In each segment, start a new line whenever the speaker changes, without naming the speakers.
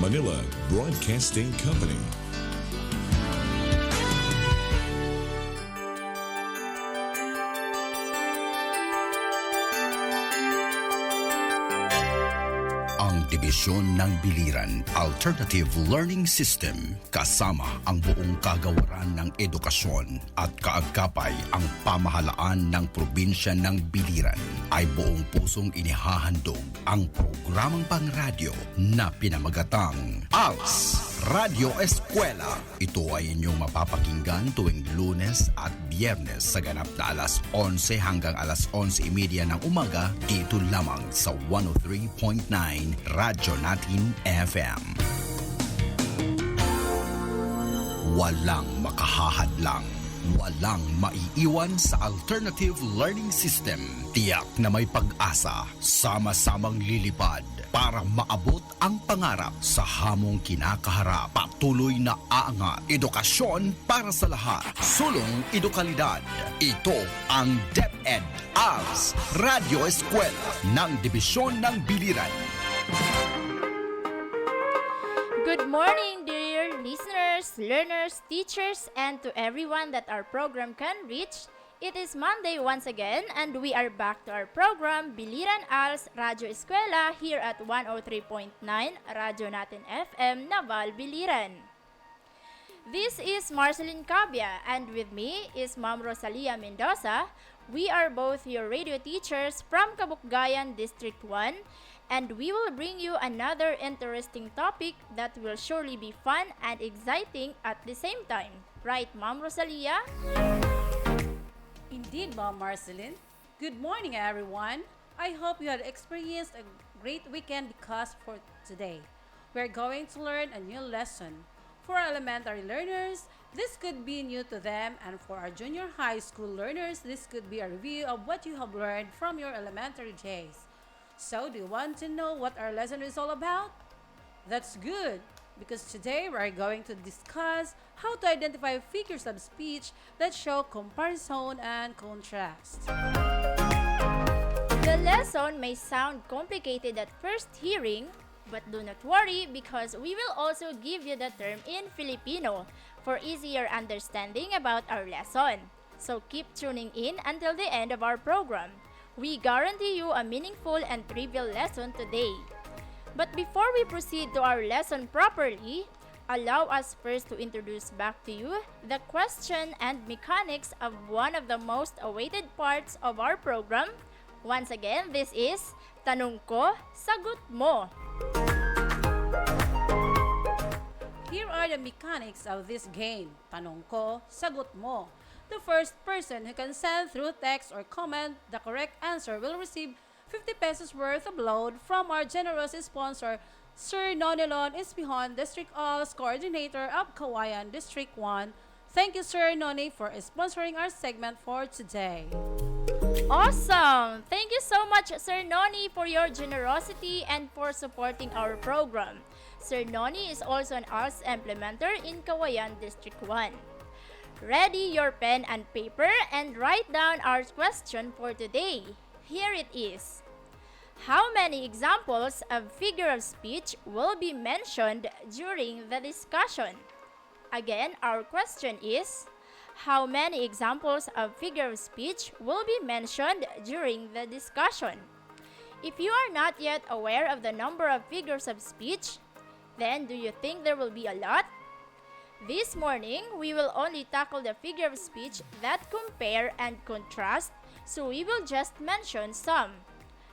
Manila Broadcasting Company.
Ang Dibisyon ng Biliran Alternative Learning System kasama ang buong kagawaran ng edukasyon at kaagapay ang pamahalaan ng probinsya ng Biliran ay buong pusong inihahandog ang programang pangradyo na pinamagatang Als Radyo Eskwela. Ito ay inyong mapapakinggan tuwing Lunes at Biyernes sa ganap na alas 11 hanggang alas 11:30 ng umaga dito lamang sa 103.9 Radyo Natin FM. Walang makahahadlang, walang maiiwan sa Alternative Learning System. Tiyak na may pag-asa, sama-samang lilipad para maabot ang pangarap sa hamong kinakaharap. Patuloy na aangat, edukasyon para sa lahat, sulong edukalidad. Ito ang DepEd Als Radyo Eskwela ng Dibisyon ng Biliran.
Good morning, dear listeners, learners, teachers, and to everyone that our program can reach. It is Monday once again, and we are back to our program, Biliran Als Radyo Eskwela, here at 103.9 Radyo Natin FM, Naval, Biliran. This is Marceline Cabia, and with me is Ma'am Rosalia Mendoza. We are both your radio teachers from Kabukgayan District 1, and we will bring you another interesting topic that will surely be fun and exciting at the same time. Right, Ma'am Rosalia?
Indeed, Ma'am Marceline. Good morning, everyone. I hope you had experienced a great weekend because for today, we're going to learn a new lesson. For our elementary learners, this could be new to them, and for our junior high school learners, this could be a review of what you have learned from your elementary days. So, do you want to know what our lesson is all about? That's good, because today we're going to discuss how to identify figures of speech that show comparison and contrast.
The lesson may sound complicated at first hearing, but do not worry because we will also give you the term in Filipino for easier understanding about our lesson. So keep tuning in until the end of our program. We guarantee you a meaningful and trivial lesson today. But before we proceed to our lesson properly, allow us first to introduce back to you the question and mechanics of one of the most awaited parts of our program. Once again, this is Tanong Ko, Sagot Mo.
Here are the mechanics of this game. Tanong ko, sagot mo. The first person who can send through text or comment the correct answer will receive 50 pesos worth of load from our generous sponsor, Sir Nonilon Espihon, District Als Coordinator of Kawayan District 1. Thank you, Sir Noni, for sponsoring our segment for today.
Awesome! Thank you so much, Sir Noni, for your generosity and for supporting our program. Sir Noni is also an ALS implementer in Kawayan District 1. Ready your pen and paper and write down our question for today. Here it is. How many examples of figure of speech will be mentioned during the discussion? Again, our question is, how many examples of figure of speech will be mentioned during the discussion? If you are not yet aware of the number of figures of speech, then do you think there will be a lot? This morning, we will only tackle the figure of speech that compare and contrast, so we will just mention some.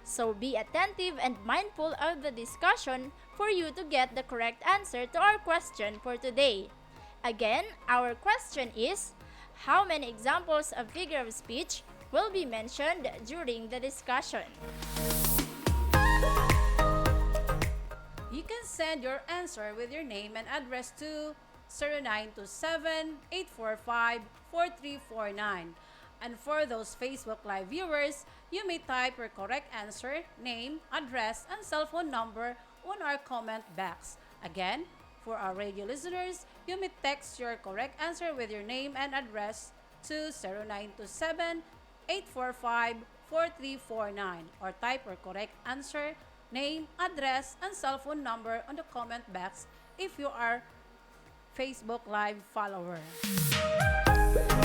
So be attentive and mindful of the discussion for you to get the correct answer to our question for today. Again, our question is, how many examples of figure of speech will be mentioned during the discussion?
You can send your answer with your name and address to 0927-845-4349. And for those Facebook Live viewers, you may type your correct answer, name, address, and cell phone number on our comment box. Again, for our radio listeners, you may text your correct answer with your name and address to 0927-845-4349 or type your correct answer, name, address, and cell phone number on the comment box if you are Facebook Live follower.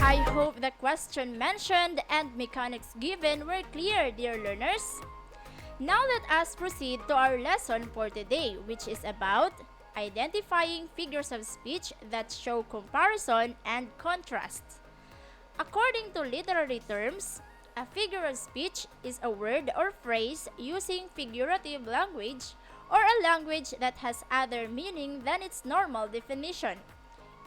I hope the question mentioned and mechanics given were clear, dear learners. Now let us proceed to our lesson for today, which is about identifying figures of speech that show comparison and contrast. According to literary terms, a figure of speech is a word or phrase using figurative language or a language that has other meaning than its normal definition.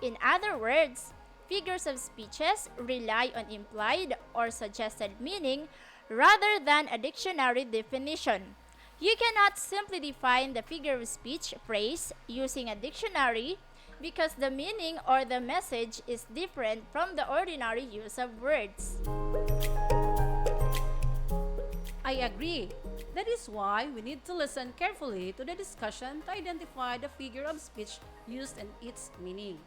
In other words, figures of speeches rely on implied or suggested meaning rather than a dictionary definition. You cannot simply define the figure of speech phrase using a dictionary because the meaning or the message is different from the ordinary use of words.
I agree. That is why we need to listen carefully to the discussion to identify the figure of speech used and its meaning.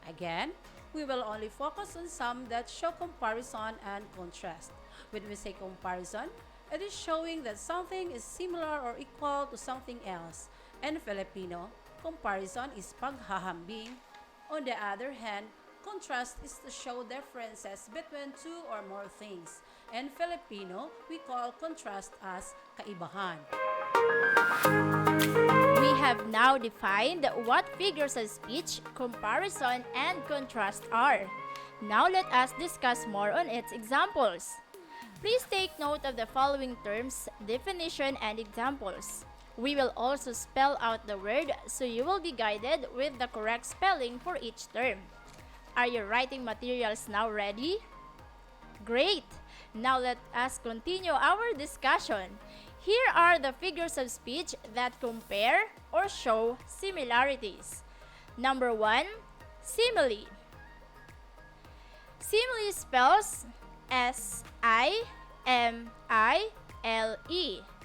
Again, we will only focus on some that show comparison and contrast. When we say comparison, it is showing that something is similar or equal to something else. In Filipino, comparison is paghahambing. On the other hand, contrast is to show differences between two or more things. In Filipino, we call contrast as kaibahan.
We have now defined what figures of speech, comparison, and contrast are. Now let us discuss more on its examples. Please take note of the following terms, definition, and examples. We will also spell out the word so you will be guided with the correct spelling for each term. Are your writing materials now ready? Great! Now let us continue our discussion. Here are the figures of speech that compare or show similarities. Number 1, simile. Simile spells S-I-M-I-L-E.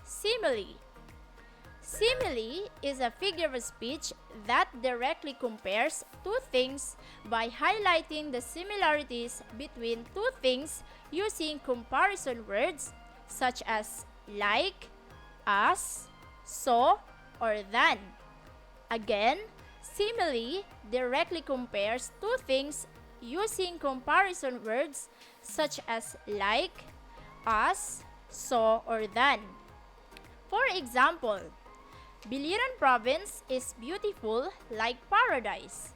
Simile. Simile is a figure of speech that directly compares two things by highlighting the similarities between two things using comparison words such as like, as, so, or than. Again, simile directly compares two things using comparison words such as like, as, so, or than. For example, Biliran province is beautiful like paradise.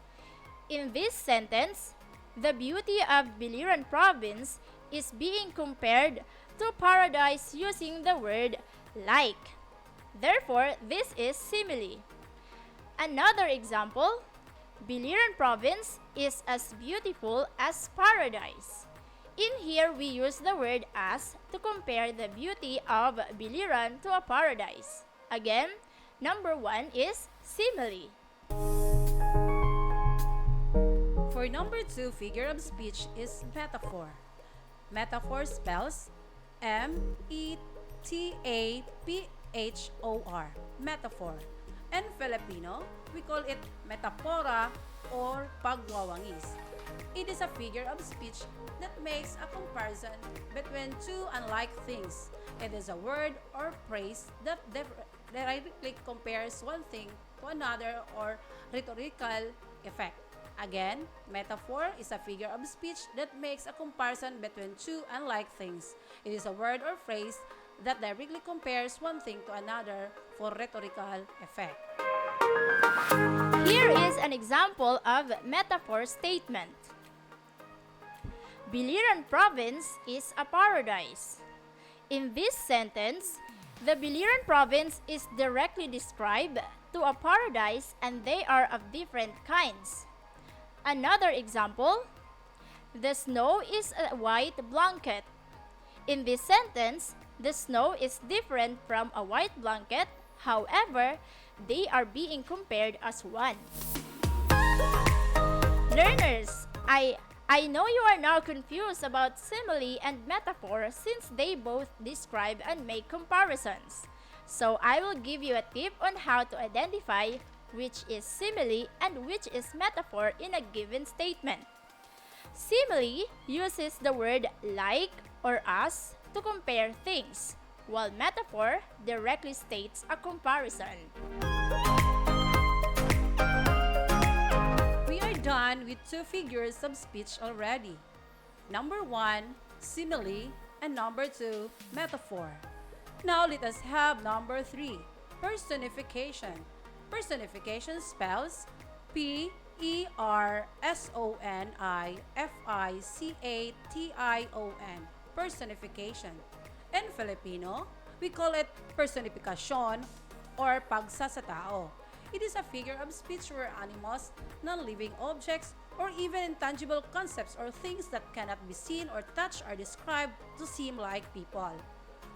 In this sentence, the beauty of Biliran province is being compared to paradise using the word like. Therefore, this is simile. Another example, Biliran province is as beautiful as paradise. In here, we use the word as to compare the beauty of Biliran to a paradise. Again, number 1 is simile.
For number 2 figure of speech is metaphor. Metaphor spells M-E-T-A-P-H-O-R. Metaphor. In Filipino, we call it metapora or pagwawangis. It is a figure of speech that makes a comparison between two unlike things. It is a word or phrase that directly compares one thing to another or rhetorical effect. Again, metaphor is a figure of speech that makes a comparison between two unlike things. It is a word or phrase that directly compares one thing to another for rhetorical effect.
Here is an example of metaphor statement. Biliran province is a paradise. In this sentence, the Biliran province is directly described to a paradise and they are of different kinds. Another example, the snow is a white blanket. In this sentence, the snow is different from a white blanket, however, they are being compared as one. Learners, I know you are now confused about simile and metaphor since they both describe and make comparisons. So I will give you a tip on how to identify which is simile and which is metaphor in a given statement. Simile uses the word like or as to compare things, while metaphor directly states a comparison.
We are done with two figures of speech already. Number 1, simile, and number 2, metaphor. Now let us have number 3, personification. Personification spells personification. Personification. In Filipino, we call it personifikasyon or pagsasatao. It is a figure of speech where animals, non-living objects, or even intangible concepts or things that cannot be seen or touched are described to seem like people.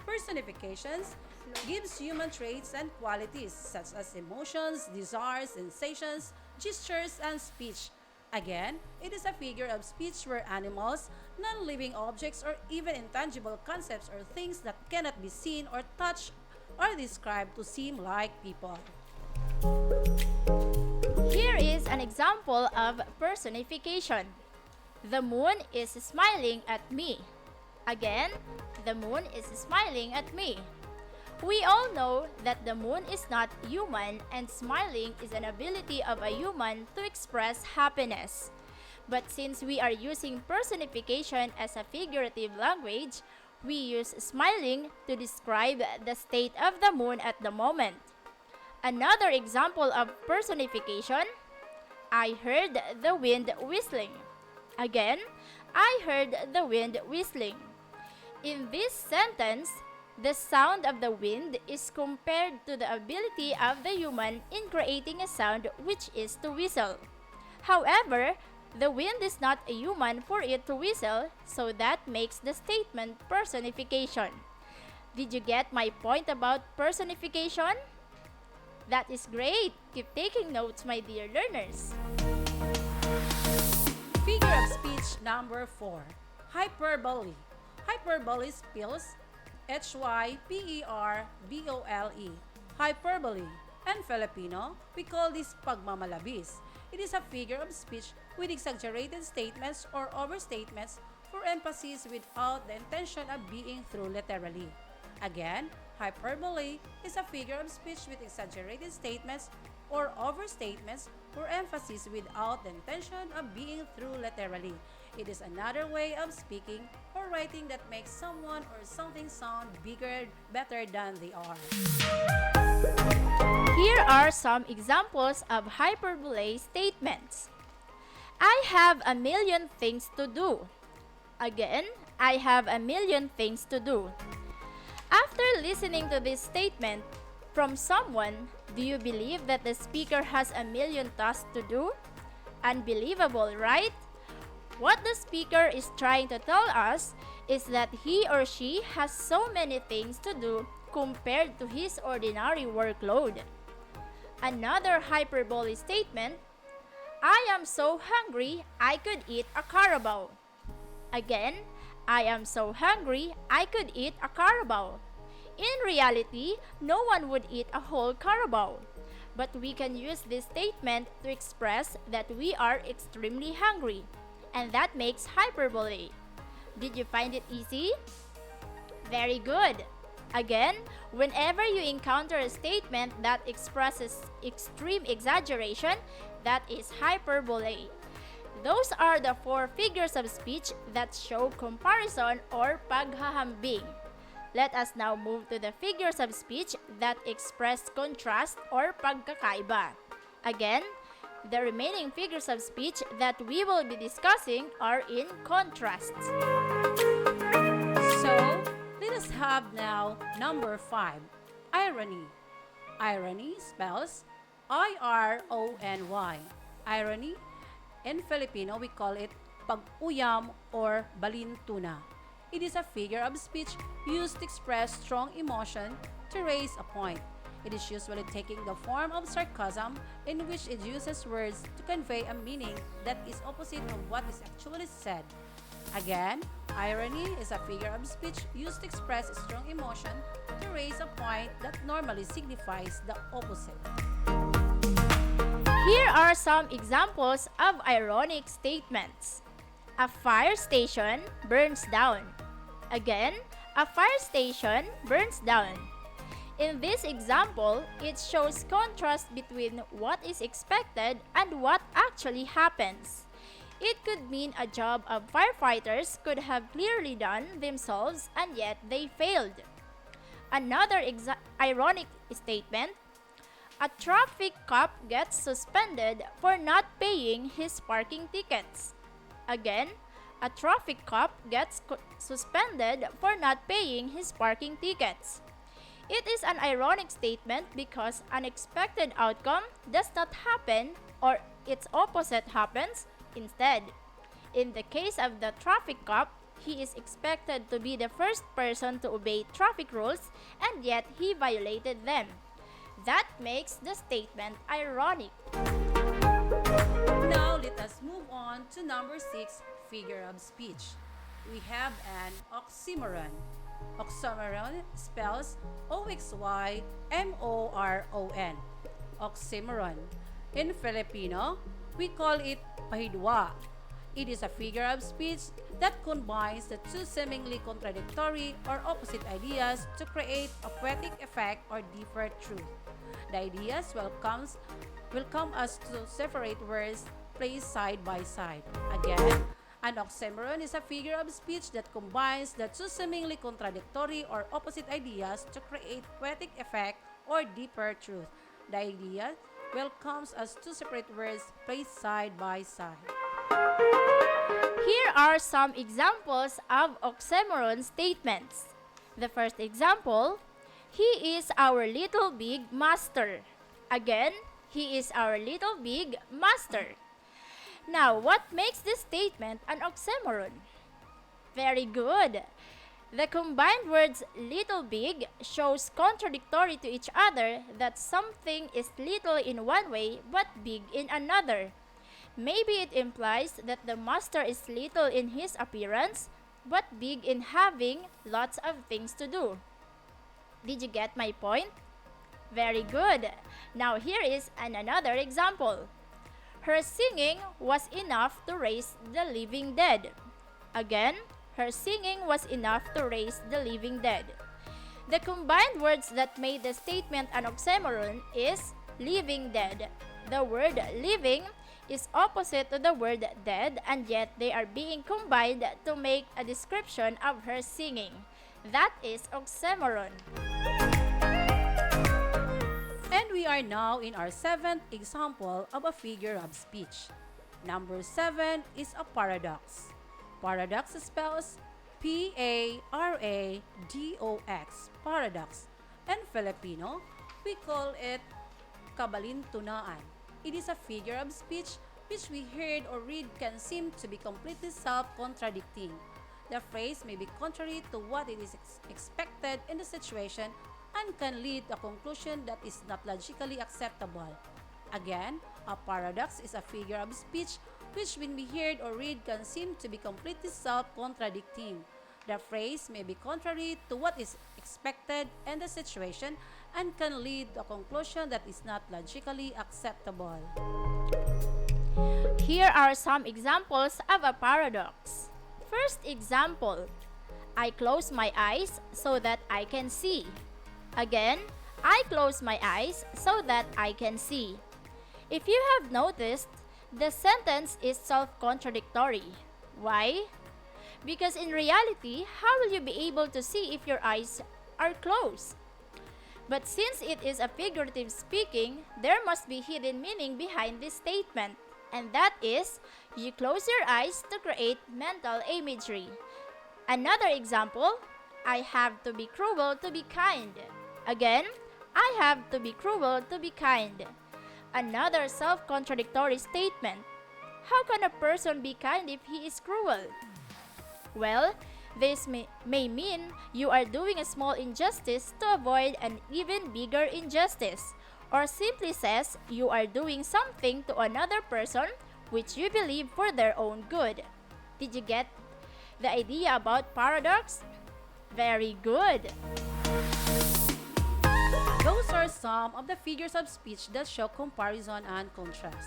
Personifications gives human traits and qualities such as emotions, desires, sensations, gestures, and speech. Again, it is a figure of speech where animals, non-living objects, or even intangible concepts or things that cannot be seen or touched are described to seem like people.
Here is an example of personification. The moon is smiling at me. Again, the moon is smiling at me. We all know that the moon is not human and smiling is an ability of a human to express happiness. But since we are using personification as a figurative language, we use smiling to describe the state of the moon at the moment. Another example of personification, I heard the wind whistling. Again, I heard the wind whistling. In this sentence, the sound of the wind is compared to the ability of the human in creating a sound, which is to whistle. However, the wind is not a human for it to whistle, so that makes the statement personification. Did you get my point about personification? That is great! Keep taking notes, my dear learners.
Figure of speech number 4, hyperbole. Hyperbole spells hyperbole. Hyperbole. In Filipino, we call this pagmamalabis. It is a figure of speech with exaggerated statements or overstatements for emphasis without the intention of being through literally. Again, hyperbole is a figure of speech with exaggerated statements or overstatements for emphasis without the intention of being through literally. It is another way of speaking or writing that makes someone or something sound bigger, better than they are.
Here are some examples of hyperbole statements. I have a million things to do. Again, I have a million things to do. After listening to this statement from someone, do you believe that the speaker has a million tasks to do? Unbelievable, right? What the speaker is trying to tell us is that he or she has so many things to do compared to his ordinary workload. Another hyperbole statement, I am so hungry I could eat a carabao. Again, I am so hungry I could eat a carabao. In reality, no one would eat a whole carabao. But we can use this statement to express that we are extremely hungry. And that makes hyperbole. Did you find it easy? Very good. Again, whenever you encounter a statement that expresses extreme exaggeration, that is hyperbole. Those are the 4 figures of speech that show comparison or paghahambing. Let us now move to the figures of speech that express contrast or pagkakaiba. Again, the remaining figures of speech that we will be discussing are in contrasts.
So, let us have now number 5, irony. Irony spells I-R-O-N-Y. Irony. In Filipino, we call it pag-uyam or balintuna. It is a figure of speech used to express strong emotion to raise a point. It is usually taking the form of sarcasm in which it uses words to convey a meaning that is opposite of what is actually said. Again, irony is a figure of speech used to express strong emotion to raise a point that normally signifies the opposite.
Here are some examples of ironic statements. A fire station burns down. Again, A fire station burns down. In this example, it shows contrast between what is expected and what actually happens. It could mean a job of firefighters could have clearly done themselves and yet they failed. Another ironic statement: a traffic cop gets suspended for not paying his parking tickets. Again, a traffic cop gets suspended for not paying his parking tickets. It is an ironic statement because unexpected outcome does not happen or its opposite happens instead. In the case of the traffic cop, he is expected to be the first person to obey traffic rules and yet he violated them. That makes the statement ironic.
Now let us move on to number 6, figure of speech. We have an oxymoron. Oxymoron spells O-X-Y-M-O-R-O-N. Oxymoron. In Filipino, we call it pahidwa. It is a figure of speech that combines the two seemingly contradictory or opposite ideas to create a poetic effect or deeper truth. The ideas will come as two separate words placed side by side. Again, an oxymoron is a figure of speech that combines the two seemingly contradictory or opposite ideas to create poetic effect or deeper truth. The idea will come as two separate words placed side by side.
Here are some examples of oxymoron statements. The first example: he is our little big master. Again, he is our little big master. Now, what makes this statement an oxymoron? Very good. The combined words little big shows contradictory to each other that something is little in one way but big in another. Maybe it implies that the master is little in his appearance but big in having lots of things to do. Did you get my point? Very good. Now here is another example. Her singing was enough to raise the living dead. Again, her singing was enough to raise the living dead. The combined words that made the statement an oxymoron is living dead. The word living is opposite to the word dead, and yet they are being combined to make a description of her singing. That is oxymoron.
And we are now in our 7th example of a figure of speech. Number 7 is a paradox. Paradox spells P-A-R-A-D-O-X, paradox. In Filipino, we call it kabalintunaan. It is a figure of speech which we heard or read can seem to be completely self-contradicting. The phrase may be contrary to what it is expected in the situation and can lead to a conclusion that is not logically acceptable. Again, a paradox is a figure of speech which when we heard or read can seem to be completely self-contradicting. The phrase may be contrary to what is expected in the situation and can lead to a conclusion that is not logically acceptable.
Here are some examples of a paradox. First example: I close my eyes so that I can see. Again, I close my eyes so that I can see. If you have noticed, the sentence is self-contradictory. Why? Because in reality, how will you be able to see if your eyes are closed? But since it is a figurative speaking, there must be hidden meaning behind this statement. And that is, you close your eyes to create mental imagery. Another example: I have to be cruel to be kind. Again, I have to be cruel to be kind. Another self-contradictory statement. How can a person be kind if he is cruel? Well, this may mean you are doing a small injustice to avoid an even bigger injustice, or simply says you are doing something to another person which you believe for their own good. Did you get the idea about paradox? Very good!
Those are some of the figures of speech that show comparison and contrast.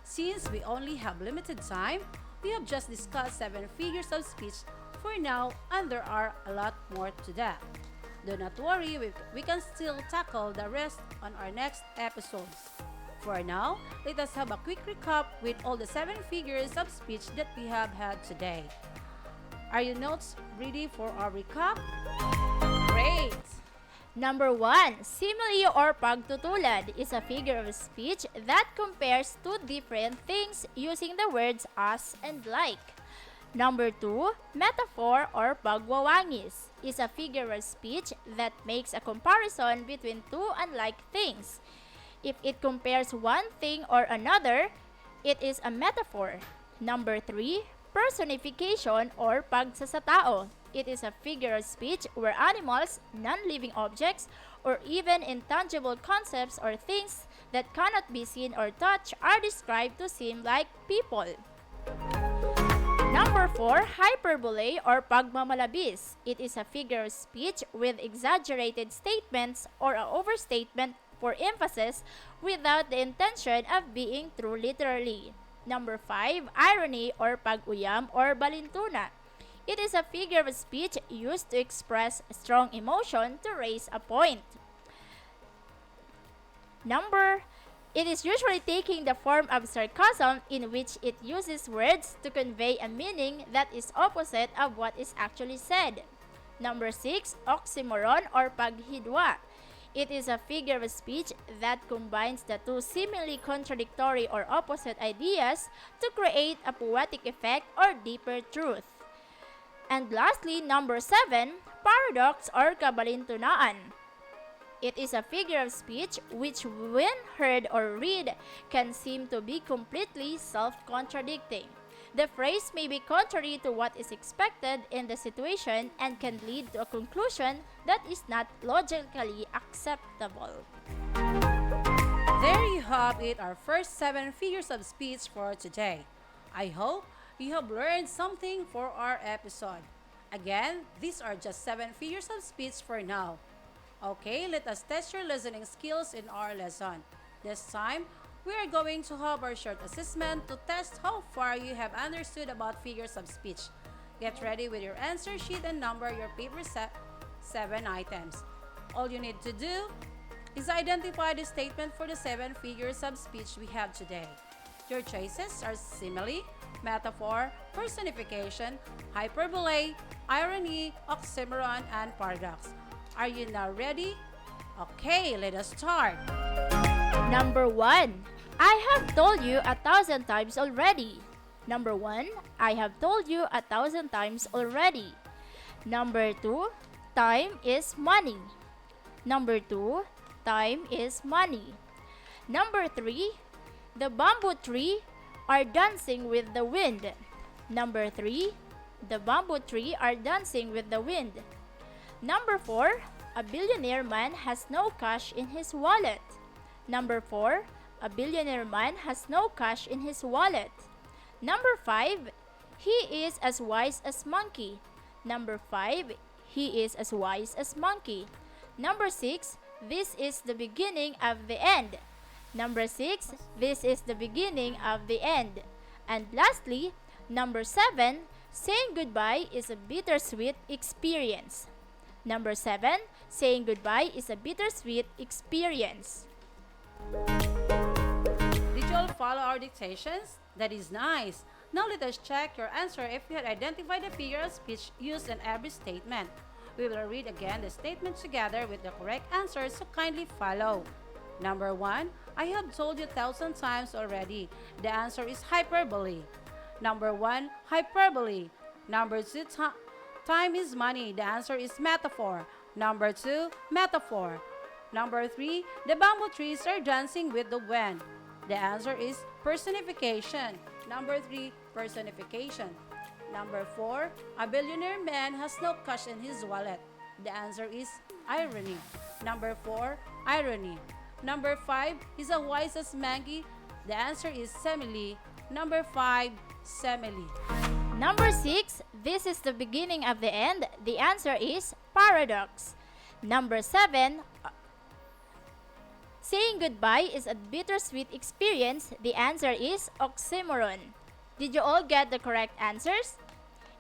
Since we only have limited time, we have just discussed 7 figures of speech for now, and there are a lot more to that. Do not worry, we can still tackle the rest on our next episodes. For now, let us have a quick recap with all the 7 figures of speech that we have had today. Are your notes ready for our recap? Great!
Number 1, simile or pagtutulad is a figure of speech that compares two different things using the words as and like. Number 2, metaphor or pagwawangis is a figure of speech that makes a comparison between two unlike things. If it compares one thing or another, it is a metaphor. Number 3, personification or pagsasatao. It is a figure of speech where animals, non-living objects, or even intangible concepts or things that cannot be seen or touched are described to seem like people. Number 4, hyperbole or pagmamalabis. It is a figure of speech with exaggerated statements or an overstatement for emphasis without the intention of being true literally. Number 5, irony or pag-uyam or balintuna. It is a figure of speech used to express strong emotion to raise a point. It is usually taking the form of sarcasm in which it uses words to convey a meaning that is opposite of what is actually said. Number 6, oxymoron or paghidwa. It is a figure of speech that combines the two seemingly contradictory or opposite ideas to create a poetic effect or deeper truth. And lastly, number 7, paradox or kabalintunaan. It is a figure of speech which, when heard or read, can seem to be completely self-contradicting. The phrase may be contrary to what is expected in the situation and can lead to a conclusion that is not logically acceptable.
There you have it, our first 7 figures of speech for today. I hope you have learned something for our episode. Again, these are just 7 figures of speech for now. Okay, let us test your listening skills in our lesson. This time, we are going to have our short assessment to test how far you have understood about figures of speech. Get ready with your answer sheet and number your paper 7 items. All you need to do is identify the statement for the 7 figures of speech we have today. Your choices are simile, metaphor, personification, hyperbole, irony, oxymoron, and paradox. Are you now ready? Okay, let us start.
Number 1, I have told you 1,000 times already. Number 1, I have told you 1,000 times already. Number 2, time is money. Number 2, time is money. Number 3, the bamboo tree are dancing with the wind. Number 3, the bamboo tree are dancing with the wind. Number 4, a billionaire man has no cash in his wallet. Number 4, a billionaire man has no cash in his wallet. Number 5, he is as wise as monkey. Number 5, he is as wise as monkey. Number 6, this is the beginning of the end. Number 6, this is the beginning of the end. And lastly, number 7, saying goodbye is a bittersweet experience. Number 7, saying goodbye is a bittersweet experience.
Did you all follow our dictations? That is nice. Now let us check your answer if you had identified the figure of speech used in every statement. We will read again the statement together with the correct answers, so kindly follow. Number 1, I have told you 1,000 times already. The answer is hyperbole. Number 1, hyperbole. Number 2, time is money. The answer is metaphor. Number 2, metaphor. Number 3, the bamboo trees are dancing with the wind. The answer is personification. Number 3, personification. Number 4, a billionaire man has no cash in his wallet. The answer is irony. Number 4, irony. Number 5, he's as wise as monkey. The answer is simile. Number 5, simile.
Number 6, this is the beginning of the end. The answer is paradox. Number 7, saying goodbye is a bittersweet experience. The answer is oxymoron. Did you all get the correct answers?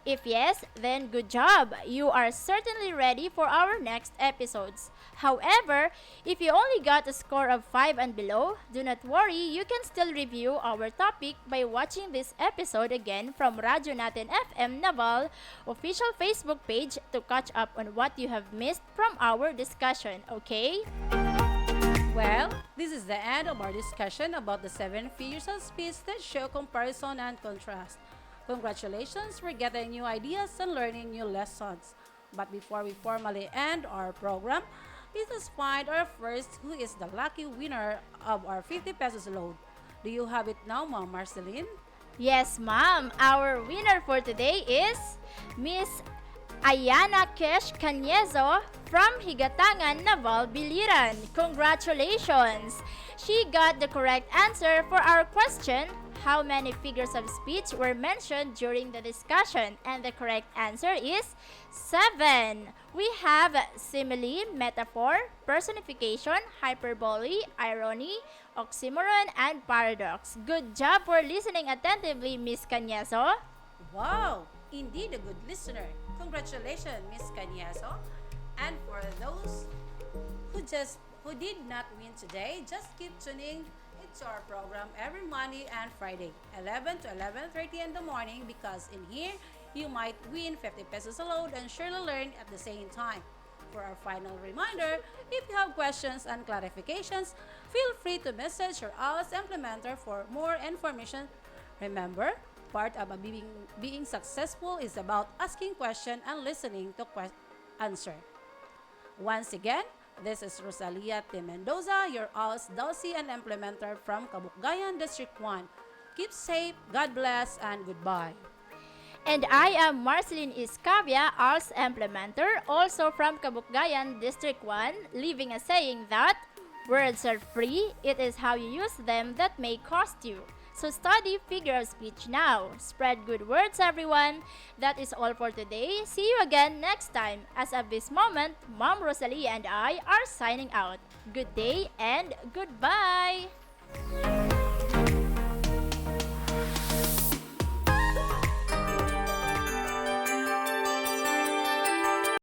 If yes, then good job! You are certainly ready for our next episodes. However, if you only got a score of 5 and below, do not worry, you can still review our topic by watching this episode again from Radyo Natin FM Naval official Facebook page to catch up on what you have missed from our discussion, okay?
Well, this is the end of our discussion about the 7 figures of speech that show comparison and contrast. Congratulations for getting new ideas and learning new lessons. But before we formally end our program, let us find our first who is the lucky winner of our 50 pesos load. Do you have it now, Ma'am Marceline?
Yes, ma'am. Our winner for today is Miss Ayana Kesh Canyezo from Higatangan, Naval, Biliran. Congratulations! She got the correct answer for our question, how many figures of speech were mentioned during the discussion? And the correct answer is 7. We have simile, metaphor, personification, hyperbole, irony, oxymoron, and paradox. Good job for listening attentively, Miss Canyezo.
Wow! Indeed a good listener. Congratulations, Miss Canyaso. And for those who did not win today, just keep tuning into our program every Monday and Friday, 11 to 11:30 in the morning, because in here, you might win 50 pesos a load and surely learn at the same time. For our final reminder, if you have questions and clarifications, feel free to message your Als implementer for more information. Remember, part of being successful is about asking questions and listening to answer. Once again, this is Rosalia T. Mendoza, your Als Dulce and implementer from Kabukgayan District 1. Keep safe, God bless, and goodbye.
And I am Marceline Iscavia, Als implementer, also from Kabukgayan District 1, leaving a saying that words are free, it is how you use them that may cost you. So study figure of speech now. Spread good words, everyone. That is all for today. See you again next time. As of this moment, Mom Rosalie and I are signing out. Good day and goodbye!